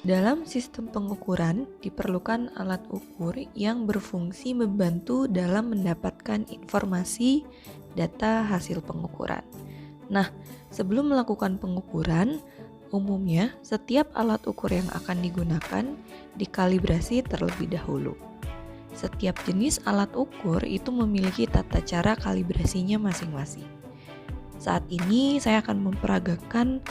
Dalam sistem pengukuran, diperlukan alat ukur yang berfungsi membantu dalam mendapatkan informasi data hasil pengukuran. Nah, sebelum melakukan pengukuran, umumnya setiap alat ukur yang akan digunakan dikalibrasi terlebih dahulu. Setiap jenis alat ukur itu memiliki tata cara kalibrasinya masing-masing. Saat ini saya akan memperagakan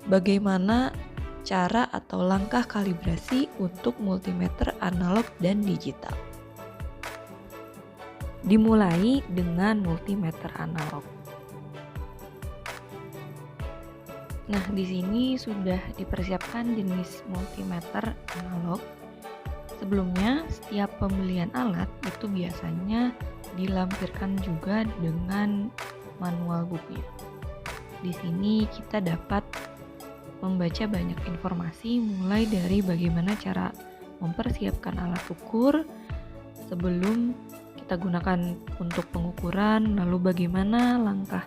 bagaimana cara atau langkah kalibrasi untuk multimeter analog dan digital. Dimulai dengan multimeter analog. Nah, di sini sudah dipersiapkan jenis multimeter analog. Sebelumnya, setiap pembelian alat itu biasanya dilampirkan juga dengan manual booknya. Di sini kita dapat membaca banyak informasi mulai dari bagaimana cara mempersiapkan alat ukur sebelum kita gunakan untuk pengukuran, lalu bagaimana langkah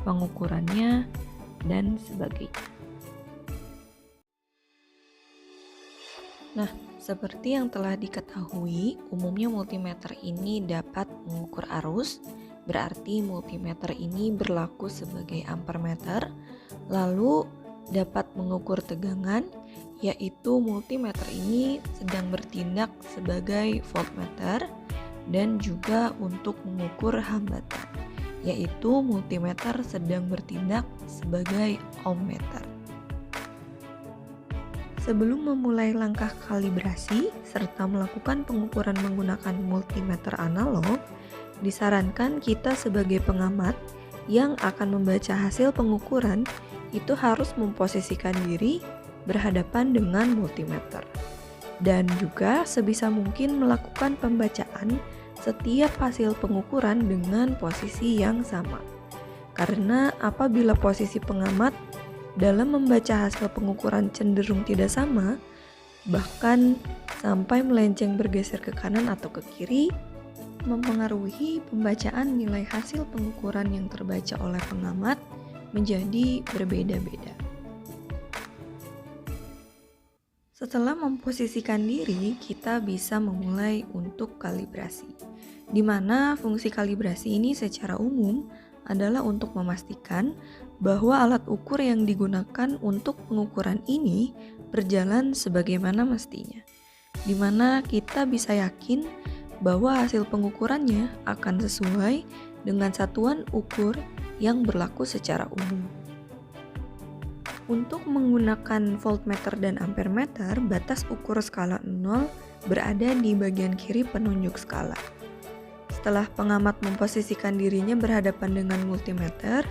pengukurannya, dan sebagainya. Nah, seperti yang telah diketahui, umumnya multimeter ini dapat mengukur arus, berarti multimeter ini berlaku sebagai ampermeter, lalu dapat mengukur tegangan, yaitu multimeter ini sedang bertindak sebagai voltmeter, dan juga untuk mengukur hambatan, yaitu multimeter sedang bertindak sebagai ohmmeter. Sebelum memulai langkah kalibrasi serta melakukan pengukuran menggunakan multimeter analog, disarankan kita sebagai pengamat yang akan membaca hasil pengukuran itu harus memposisikan diri berhadapan dengan multimeter dan juga sebisa mungkin melakukan pembacaan setiap hasil pengukuran dengan posisi yang sama. Karena apabila posisi pengamat dalam membaca hasil pengukuran cenderung tidak sama, bahkan sampai melenceng bergeser ke kanan atau ke kiri, mempengaruhi pembacaan nilai hasil pengukuran yang terbaca oleh pengamat menjadi berbeda-beda. Setelah memposisikan diri, kita bisa memulai untuk kalibrasi, di mana fungsi kalibrasi ini secara umum adalah untuk memastikan bahwa alat ukur yang digunakan untuk pengukuran ini berjalan sebagaimana mestinya, di mana kita bisa yakin bahwa hasil pengukurannya akan sesuai dengan satuan ukur yang berlaku secara umum. Untuk menggunakan voltmeter dan ampermeter, batas ukur skala 0 berada di bagian kiri penunjuk skala. Setelah pengamat memposisikan dirinya berhadapan dengan multimeter,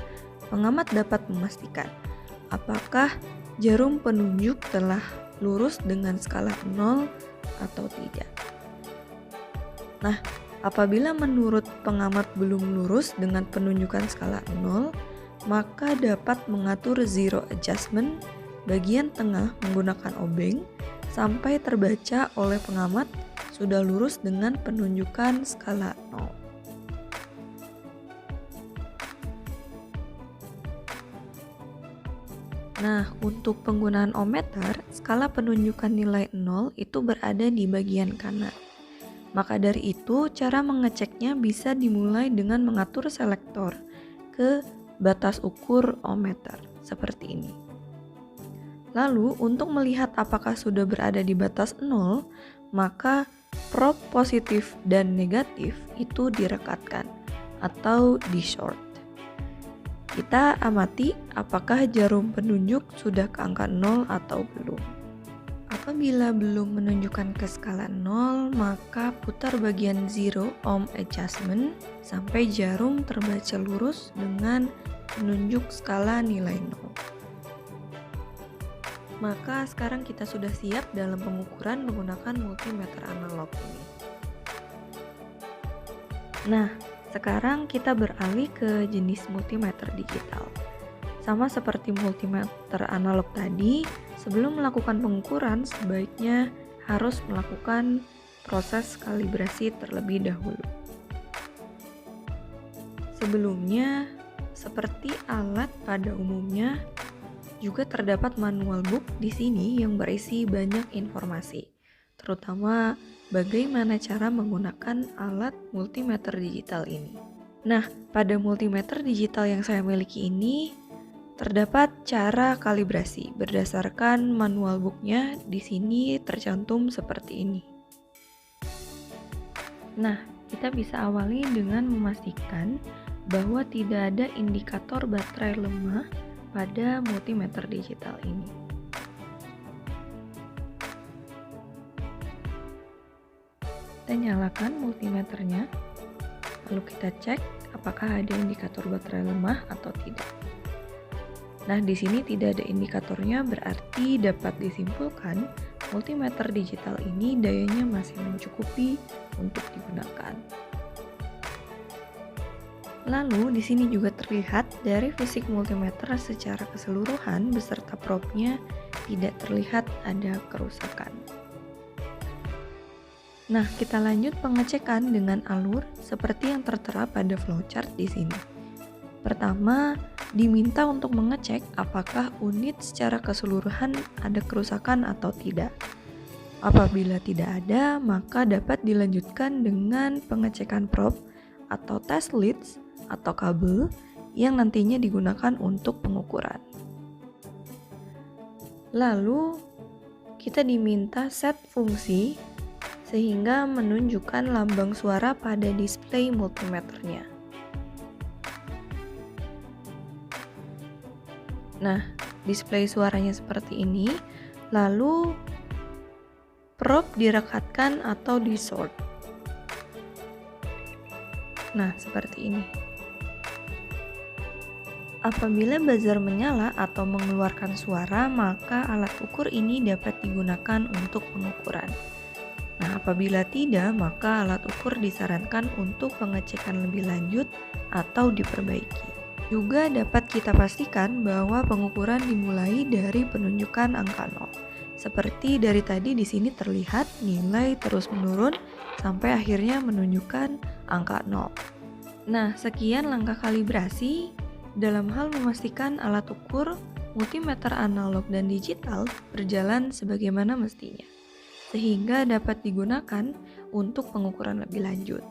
pengamat dapat memastikan apakah jarum penunjuk telah lurus dengan skala 0 atau tidak. Nah, apabila menurut pengamat belum lurus dengan penunjukan skala 0, maka dapat mengatur zero adjustment bagian tengah menggunakan obeng sampai terbaca oleh pengamat sudah lurus dengan penunjukan skala 0. Nah, untuk penggunaan ohmmeter, skala penunjukan nilai 0 itu berada di bagian kanan. Maka dari itu, cara mengeceknya bisa dimulai dengan mengatur selektor ke batas ukur ohmmeter, seperti ini. Lalu, untuk melihat apakah sudah berada di batas 0, maka probe positif dan negatif itu direkatkan atau di-short. Kita amati apakah jarum penunjuk sudah ke angka 0 atau belum. Apabila belum menunjukkan ke skala 0, maka putar bagian zero ohm adjustment sampai jarum terbaca lurus dengan menunjuk skala nilai 0. Maka sekarang kita sudah siap dalam pengukuran menggunakan multimeter analog ini. Nah, sekarang kita beralih ke jenis multimeter digital. Sama seperti multimeter analog tadi, sebelum melakukan pengukuran sebaiknya harus melakukan proses kalibrasi terlebih dahulu. Sebelumnya, seperti alat pada umumnya, Juga terdapat manual book di sini yang berisi banyak informasi, terutama bagaimana cara menggunakan alat multimeter digital ini. Nah, pada multimeter digital yang saya miliki ini terdapat cara kalibrasi berdasarkan manual booknya. Di sini tercantum seperti ini. Nah, kita bisa awali dengan memastikan bahwa tidak ada indikator baterai lemah pada multimeter digital ini. Kita nyalakan multimeternya, lalu kita cek apakah ada indikator baterai lemah atau tidak. Nah, di sini tidak ada indikatornya, berarti dapat disimpulkan multimeter digital ini dayanya masih mencukupi untuk digunakan. Lalu di sini juga terlihat dari fisik multimeter secara keseluruhan beserta probnya tidak terlihat ada kerusakan. Nah, kita lanjut pengecekan dengan alur seperti yang tertera pada flowchart di sini. Pertama, diminta untuk mengecek apakah unit secara keseluruhan ada kerusakan atau tidak. Apabila tidak ada, maka dapat dilanjutkan dengan pengecekan probe atau test leads atau kabel yang nantinya digunakan untuk pengukuran. Lalu, kita diminta set fungsi sehingga menunjukkan lambang suara pada display multimeternya. Nah, display suaranya seperti ini, lalu probe direkatkan atau disort. Nah, seperti ini. Apabila buzzer menyala atau mengeluarkan suara, maka alat ukur ini dapat digunakan untuk pengukuran. Nah, apabila tidak, maka alat ukur disarankan untuk pengecekan lebih lanjut atau diperbaiki. Juga dapat kita pastikan bahwa pengukuran dimulai dari penunjukan angka 0. Seperti dari tadi di sini terlihat nilai terus menurun sampai akhirnya menunjukkan angka 0. Nah, sekian langkah kalibrasi dalam hal memastikan alat ukur multimeter analog dan digital berjalan sebagaimana mestinya, sehingga dapat digunakan untuk pengukuran lebih lanjut.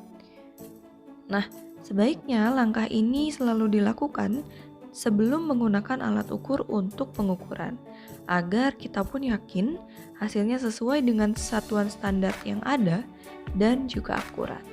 Nah, sebaiknya langkah ini selalu dilakukan sebelum menggunakan alat ukur untuk pengukuran, agar kita pun yakin hasilnya sesuai dengan satuan standar yang ada dan juga akurat.